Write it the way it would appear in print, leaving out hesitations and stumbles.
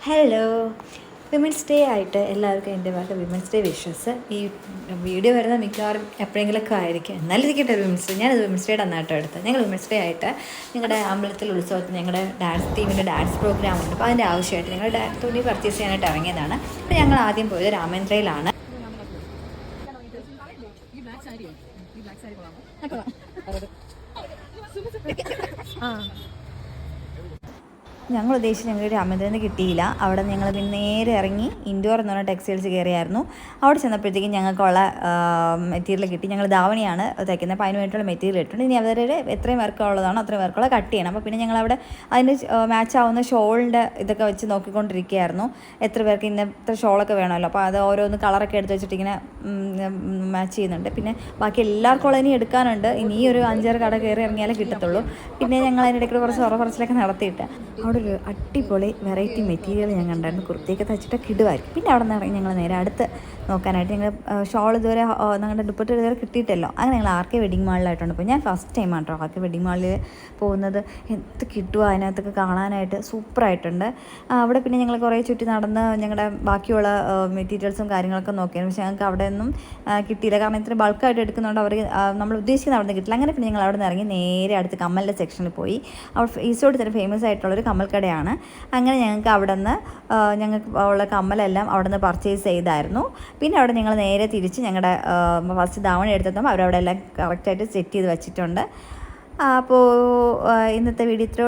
Hello, women's day ആയിട്ട് എല്ലാവർക്കും എൻ്റെ ഭാഗത്ത് വിമൻസ് ഡേ വിഷസ്. ഈ വീഡിയോ വരുന്ന മിക്കവാറും എപ്പോഴെങ്കിലുമൊക്കെ ആയിരിക്കും. എന്നാലും ഇരിക്കട്ടെ വിമൻസ് ഡേ. ഞാനത് വിമൻസ് ഡേയുടെ അന്നാട്ടോ എടുത്തത്. ഞങ്ങൾ വിമൻസ് ഡേ ആയിട്ട് ഞങ്ങളുടെ അമ്പലത്തിൽ ഉത്സവത്തിന് ഞങ്ങളുടെ ഡാൻസ് ടീമിൻ്റെ ഡാൻസ് പ്രോഗ്രാം ഉണ്ട്. അപ്പോൾ അതിൻ്റെ ആവശ്യമായിട്ട് ഞങ്ങൾ തുണി പർച്ചേസ് ചെയ്യാനായിട്ട് ഇറങ്ങിയതാണ്. അപ്പോൾ ഞങ്ങൾ ആദ്യം പോയത് രാമേന്ദ്രയിലാണ്. ഞങ്ങൾ ഉദ്ദേശിച്ച് ഞങ്ങൾക്ക് രാമേന്ദ്രയിൽ നിന്ന് കിട്ടിയില്ല. അവിടെ ഞങ്ങൾ പിന്നെ നേരെ ഇറങ്ങി ഇൻഡോർ എന്ന് പറഞ്ഞ ടെക്സ്റ്റൈൽസ് കയറിയായിരുന്നു. അവിടെ ചെന്നപ്പോഴത്തേക്കും ഞങ്ങൾക്കുള്ള മെറ്റീരിയൽ കിട്ടി. ഞങ്ങൾ ധാവണിയാണ് തയ്ക്കുന്നത്. അപ്പോൾ അതിന് വേണ്ടിയിട്ടുള്ള മെറ്റീരിയൽ ഇട്ടുണ്ട്. ഇനി അവരുടെ എത്രയും വർക്കുള്ളതാണോ അത്രയും വർക്കുള്ള കട്ട് ചെയ്യണം. അപ്പോൾ പിന്നെ ഞങ്ങളവിടെ അതിന് മാച്ച് ആവുന്ന ഷോളിൻ്റെ ഇതൊക്കെ വെച്ച് നോക്കിക്കൊണ്ടിരിക്കുകയായിരുന്നു. എത്ര പേർക്ക് ഇന്നത്തെ ഷോളൊക്കെ വേണമല്ലോ. അപ്പോൾ അത് ഓരോന്ന് കളറൊക്കെ എടുത്ത് വെച്ചിട്ട് ഇങ്ങനെ മാച്ച് ചെയ്യുന്നുണ്ട്. പിന്നെ ബാക്കി എല്ലാവർക്കും ഉള്ള ഇനി എടുക്കാനുണ്ട്. ഇനി ഒരു 5-6 കട കയറി ഇറങ്ങിയാലേ കിട്ടത്തുള്ളൂ. പിന്നെ ഞങ്ങൾ അതിനിടയ്ക്ക് കുറച്ച് ഉറപ്പറച്ചിലൊക്കെ നടത്തിയിട്ട് അവിടെ ഒരു അടിപൊളി വെറൈറ്റി മെറ്റീരിയൽ ഞാൻ കണ്ടായിരുന്നു. കുർത്തിയൊക്കെ തയ്ച്ചിട്ട് കിടുവായിരിക്കും. പിന്നെ അവിടെ നിന്ന് ഇറങ്ങി ഞങ്ങൾ നേരെ അടുത്ത് നോക്കാനായിട്ട് ഞങ്ങൾ ഷോൾ ഇതുവരെ ഞങ്ങളുടെ ദുപ്പട്ട ഇതുവരെ കിട്ടിയിട്ടല്ലോ. അങ്ങനെ ഞങ്ങൾ ആർ കെ വെഡിങ് മാളിലായിട്ടുണ്ട്. അപ്പോൾ ഞാൻ ഫസ്റ്റ് ടൈമാണ് കേട്ടോ ആർ കെ വെഡിങ് മാളിൽ പോകുന്നത്. എന്ത് കിട്ടുമോ അതിനകത്തൊക്കെ കാണാനായിട്ട് സൂപ്പറായിട്ടുണ്ട്. അവിടെ പിന്നെ ഞങ്ങൾ കുറേ ചുറ്റി നടന്ന് ഞങ്ങളുടെ ബാക്കിയുള്ള മെറ്റീരിയൽസും കാര്യങ്ങളൊക്കെ നോക്കിയായിരുന്നു. പക്ഷേ ഞങ്ങൾക്ക് അവിടെ ഒന്നും കിട്ടിയില്ല. കാരണം ഇത്ര ബൾക്കായിട്ട് എടുക്കുന്നതുകൊണ്ട് അവർ നമ്മൾ ഉദ്ദേശിക്കുന്ന അവിടെ നിന്ന് കിട്ടില്ല. അങ്ങനെ പിന്നെ ഞങ്ങൾ അവിടെ നിന്ന് ഇറങ്ങി നേരെ അടുത്ത് കമ്മലിൻ്റെ സെക്ഷനിൽ പോയി. അവിടെ ഈസ്റ്റോട് തന്നെ ഫേമസ് ആയിട്ടുള്ളൊരു കമ്മൽ കടയാണ്. അങ്ങനെ ഞങ്ങൾക്ക് അവിടെ നിന്ന് ഞങ്ങൾക്ക് ഉള്ള കമ്മലെല്ലാം അവിടെ നിന്ന് പർച്ചേസ് ചെയ്തായിരുന്നു. പിന്നെ അവിടെ ഞങ്ങൾ നേരെ തിരിച്ച് ഞങ്ങളുടെ ഫസ്റ്റ് ധാവണി എടുത്തെത്തുമ്പോൾ അവരവിടെ എല്ലാം കറക്റ്റായിട്ട് സെറ്റ് ചെയ്ത് വെച്ചിട്ടുണ്ട്. അപ്പോൾ ഇന്നത്തെ വീഡിയോ ഇത്ര